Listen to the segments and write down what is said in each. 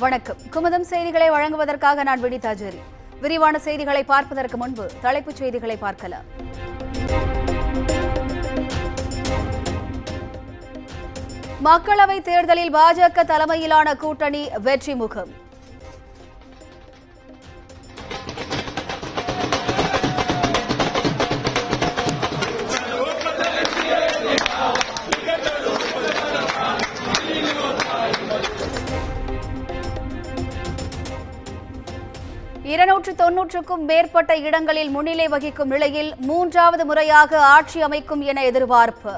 வணக்கம். குமுதம் செய்திகளை வழங்குவதற்காக நான் வினிதா ஜெரி. விரிவான செய்திகளை பார்ப்பதற்கு முன்பு தலைப்புச் செய்திகளை பார்க்கலாம். மக்களவைத் தேர்தலில் பாஜக தலைமையிலான கூட்டணி வெற்றி முகம். க்கும் மேற்பட்ட இடங்களில் முன்னிலை வகிக்கும் நிலையில் மூன்றாவது முறையாக ஆட்சி அமைக்கும் என எதிர்பார்ப்பு.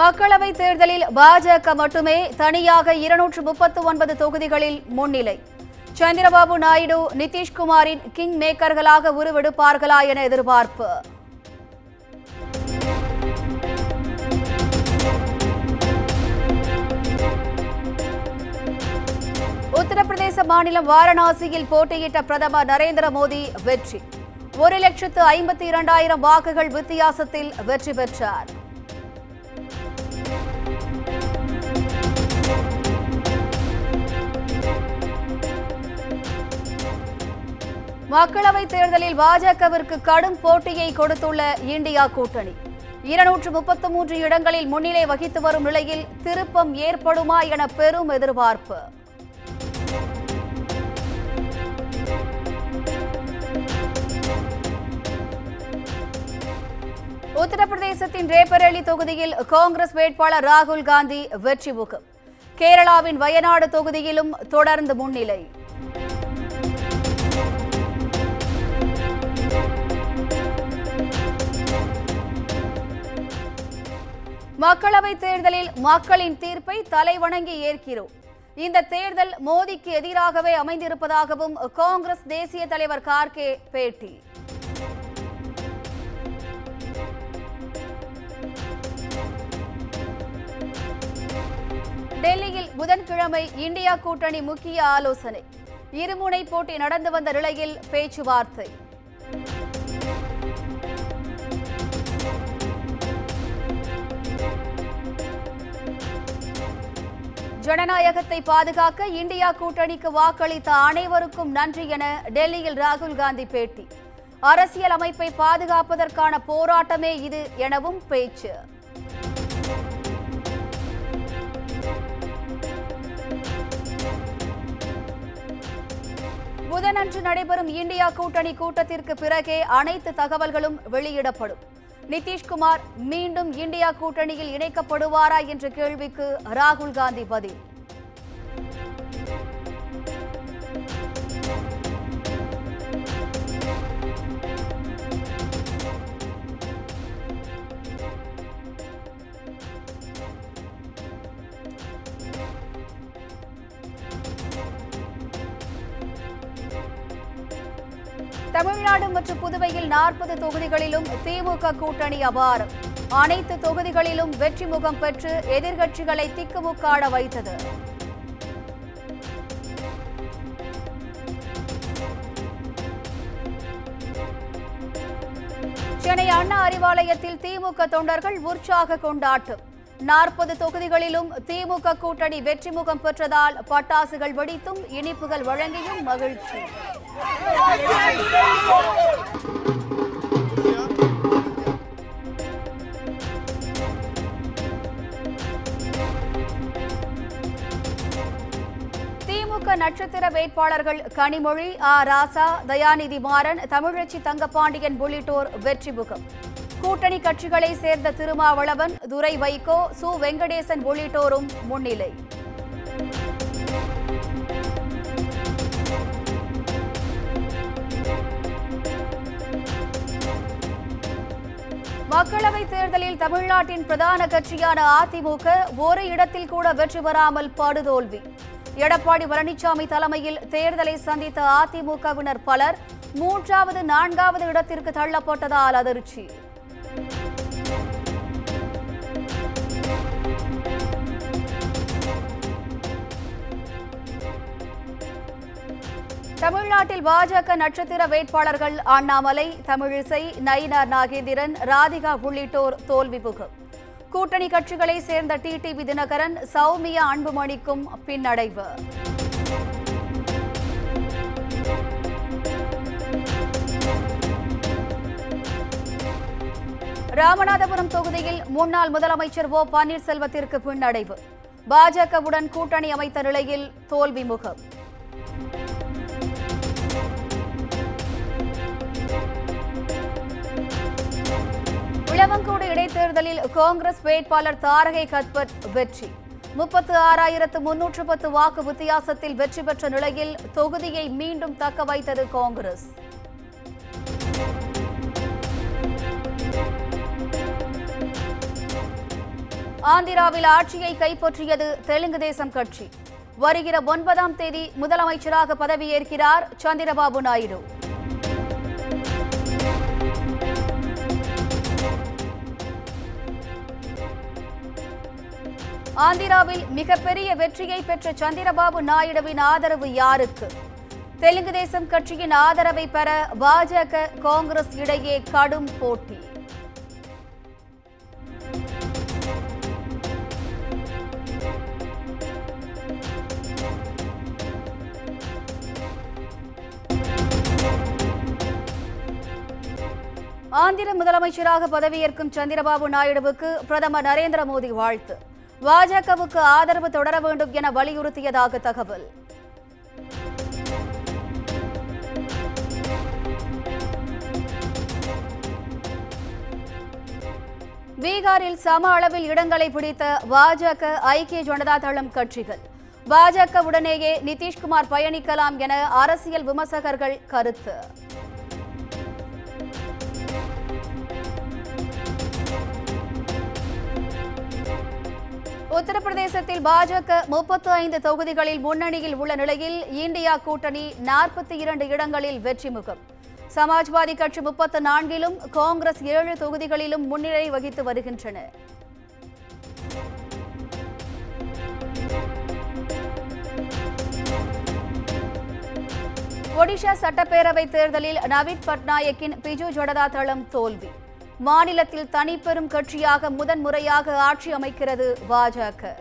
மக்களவைத் தேர்தலில் பாஜக மட்டுமே தனியாக 239 தொகுதிகளில் முன்னிலை. சந்திரபாபு நாயுடு நிதிஷ்குமாரின் கிங் மேக்கர்களாக உருவெடுப்பார்களா என எதிர்பார்ப்பு. உத்தரப்பிரதேச மாநிலம் வாரணாசியில் போட்டியிட்ட பிரதமர் நரேந்திர மோடி வெற்றி. 1,52,000 வாக்குகள் வித்தியாசத்தில் வெற்றி பெற்றார். மக்களவைத் தேர்தலில் பாஜகவிற்கு கடும் போட்டியை கொடுத்துள்ள இந்தியா கூட்டணி 233 இடங்களில் முன்னிலை வகித்து வரும் நிலையில் திருப்பம் ஏற்படுமா என பெரும் எதிர்பார்ப்பு. உத்தரப்பிரதேசத்தின் ரேபரேலி தொகுதியில் காங்கிரஸ் வேட்பாளர் ராகுல் காந்தி வெற்றி முகம். கேரளாவின் வயநாடு தொகுதியிலும் தொடர்ந்து முன்னிலை. மக்களவைத் தேர்தலில் மக்களின் தீர்ப்பை தலைவணங்கி ஏற்கிறோம். இந்த தேர்தல் மோடிக்கு எதிராகவே அமைந்திருப்பதாகவும் காங்கிரஸ் தேசிய தலைவர் கார்கே பேட்டி. டெல்லியில் புதன்கிழமை இந்தியா கூட்டணி முக்கிய ஆலோசனை. இருமுனை போட்டி நடந்து வந்த நிலையில் பேச்சுவார்த்தை. ஜனநாயகத்தை பாதுகாக்க இந்தியா கூட்டணிக்கு வாக்களித்த அனைவருக்கும் நன்றி என டெல்லியில் ராகுல் காந்தி பேட்டி. அரசியல் அமைப்பை பாதுகாப்பதற்கான போராட்டமே இது எனவும் பேச்சு. புதனன்று நடைபெறும் இந்தியா கூட்டணி கூட்டத்திற்கு பிறகே அனைத்து தகவல்களும் வெளியிடப்படும். நிதிஷ்குமார் மீண்டும் இந்தியா கூட்டணியில் இணைக்கப்படுவாரா என்ற கேள்விக்கு ராகுல் காந்தி பதில். தமிழ்நாடு மற்றும் புதுவையில் 40 தொகுதிகளிலும் திமுக கூட்டணி அபாரம். அனைத்து தொகுதிகளிலும் வெற்றி முகம் பெற்று எதிர்க்கட்சிகளை திக்குமுக்காட வைத்தது. சென்னை அண்ணா அறிவாலயத்தில் திமுக தொண்டர்கள் உற்சாக கொண்டாட்டம். 40 தொகுதிகளிலும் திமுக கூட்டணி வெற்றி முகம் பெற்றதால் பட்டாசுகள் வெடித்தும் இனிப்புகள் வழங்கியும் மகிழ்ச்சி. திமுக நட்சத்திர வேட்பாளர்கள் கனிமொழி, ராசா, தயாநிதி மாறன், தமிழச்சி தங்கபாண்டியன் உள்ளிட்டோர் வெற்றி முகம். கூட்டணி கட்சிகளை சேர்ந்த திருமாவளவன், துரை வைகோ, சு வெங்கடேசன் உள்ளிட்டோரும் முன்னிலை. மக்களவைத் தேர்தலில் தமிழ்நாட்டின் பிரதான கட்சியான அதிமுக ஒரு இடத்தில் கூட வெற்றி பெறாமல் படுதோல்வி. எடப்பாடி பழனிசாமி தலைமையில் தேர்தலை சந்தித்த அதிமுகவினர் பலர் 3வது, 4வது இடத்திற்கு தள்ளப்பட்டதால் அதிர்ச்சி. தமிழ்நாட்டில் பாஜக நட்சத்திர வேட்பாளர்கள் அண்ணாமலை, தமிழிசை, நயினார் நாகேந்திரன், ராதிகா உள்ளிட்டோர் தோல்விமுகம். கூட்டணி கட்சிகளை சேர்ந்த டிடிவி தினகரன், சௌமியா அன்புமணிக்கும் பின்னடைவு. ராமநாதபுரம் தொகுதியில் முன்னாள் முதலமைச்சர் ஓ பன்னீர்செல்வத்திற்கு பின்னடைவு. பாஜகவுடன் கூட்டணி அமைத்த நிலையில் தோல்விமுகம். விளவங்கோடு இடைத்தேர்தலில் காங்கிரஸ் வேட்பாளர் தாரகை கத்பத் வெற்றி. 36,310 வாக்கு வித்தியாசத்தில் வெற்றி பெற்ற நிலையில் தொகுதியை மீண்டும் தக்க வைத்தது காங்கிரஸ். ஆந்திராவில் ஆட்சியை கைப்பற்றியது தெலுங்கு தேசம் கட்சி. வருகிற 9ஆம் தேதி முதலமைச்சராக பதவியேற்கிறார் சந்திரபாபு நாயுடு. ஆந்திராவில் மிகப்பெரிய வெற்றியை பெற்ற சந்திரபாபு நாயுடுவின் ஆதரவு யாருக்கு? தெலுங்கு தேசம் கட்சியின் ஆதரவை பெற பாஜக, காங்கிரஸ் இடையே கடும் போட்டி. ஆந்திர முதலமைச்சராக பதவியேற்கும் சந்திரபாபு நாயுடுவுக்கு பிரதமர் நரேந்திர மோடி வாழ்த்து. பாஜகவுக்கு ஆதரவு தொடர வேண்டும் என வலியுறுத்தியதாக தகவல். பீகாரில் சம அளவில் இடங்களை பிடித்த பாஜக, ஐக்கிய ஜனதா தளம் கட்சிகள். பாஜகவுடனேயே நிதிஷ்குமார் பயணிக்கலாம் என அரசியல் விமர்சகர்கள் கருத்து. உத்தரப்பிரதேசத்தில் பாஜக 35 தொகுதிகளில் முன்னணியில் உள்ள நிலையில் இந்தியா கூட்டணி 42 இடங்களில் வெற்றிமுகம். சமாஜ்வாதி கட்சி 34லும், காங்கிரஸ் 7 தொகுதிகளிலும் முன்னிலை வகித்து வருகின்றன. ஒடிஷா சட்டப்பேரவை தேர்தலில் நவீன் பட்நாயக்கின் பிஜு ஜனதா தளம் தோல்வி. மாநிலத்தில் தனிப்பெரும் கட்சியாக முதன்முறையாக ஆட்சி அமைக்கிறது பாஜக.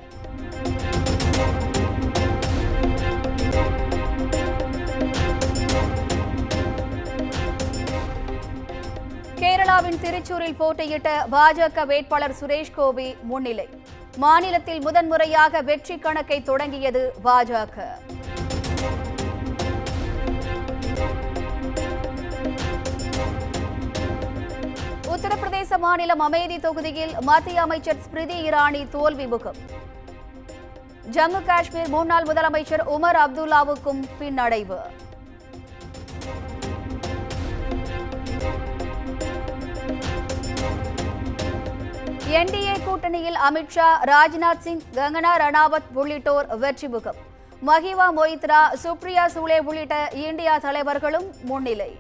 கேரளாவின் திருச்சூரில் போட்டியிட்ட பாஜக வேட்பாளர் சுரேஷ் கோபி முன்னிலை. மாநிலத்தில் முதன்முறையாக வெற்றி கணக்கை தொடங்கியது பாஜக. உத்தரப்பிரதேச மாநிலம் அமேதி தொகுதியில் மத்திய அமைச்சர் ஸ்மிருதி இரானி தோல்விமுகம். ஜம்மு காஷ்மீர் முன்னாள் முதலமைச்சர் உமர் அப்துல்லாவுக்கும் பின்னடைவு. என்டிஏ கூட்டணியில் அமித்ஷா, ராஜ்நாத் சிங், கங்கனா ரணாவத் உள்ளிட்டோர் வெற்றிமுகம். மஹிவா மொய்த்ரா, சுப்ரியா சூலே உள்ளிட்ட இந்தியா தலைவர்களும் முன்னிலை.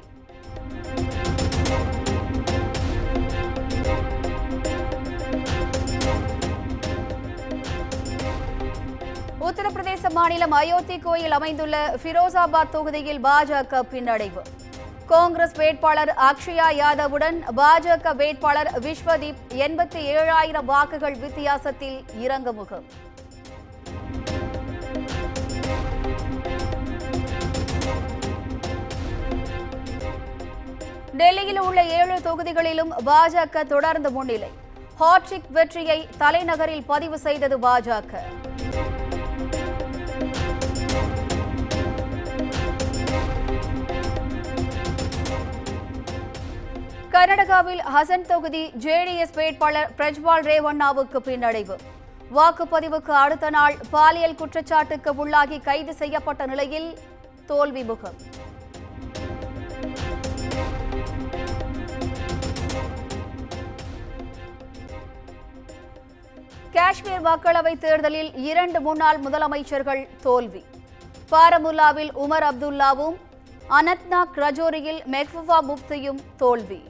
உத்தரப்பிரதேச மாநிலம் அயோத்தி கோயில் அமைந்துள்ள ஃபிரோசாபாத் தொகுதியில் பாஜக பின்னடைவு. காங்கிரஸ் வேட்பாளர் அக்ஷயா யாதவுடன் பாஜக வேட்பாளர் விஸ்வதீப் 87,000 வாக்குகள் வித்தியாசத்தில் இறங்குமுகம். டெல்லியில் உள்ள 7 தொகுதிகளிலும் பாஜக தொடர்ந்து முன்னிலை. ஹாட்ரிக் வெற்றியை தலைநகரில் பதிவு செய்தது பாஜக. கர்நாடகாவில் ஹசன் தொகுதி ஜேடிஎஸ் வேட்பாளர் பிரஜ்வால் ரேவண்ணாவுக்கு பின்னடைவு. வாக்குப்பதிவுக்கு அடுத்த நாள் பாலியல் குற்றச்சாட்டுக்கு உள்ளாகி கைது செய்யப்பட்ட நிலையில் தோல்விமுகம். காஷ்மீர் மக்களவைத் தேர்தலில் 2 முன்னாள் முதலமைச்சர்கள் தோல்வி. பாரமுல்லாவில் உமர் அப்துல்லாவும், அனந்த்நாக் ரஜோரியில் மெஹ்பூபா முஃப்தியும் தோல்வி.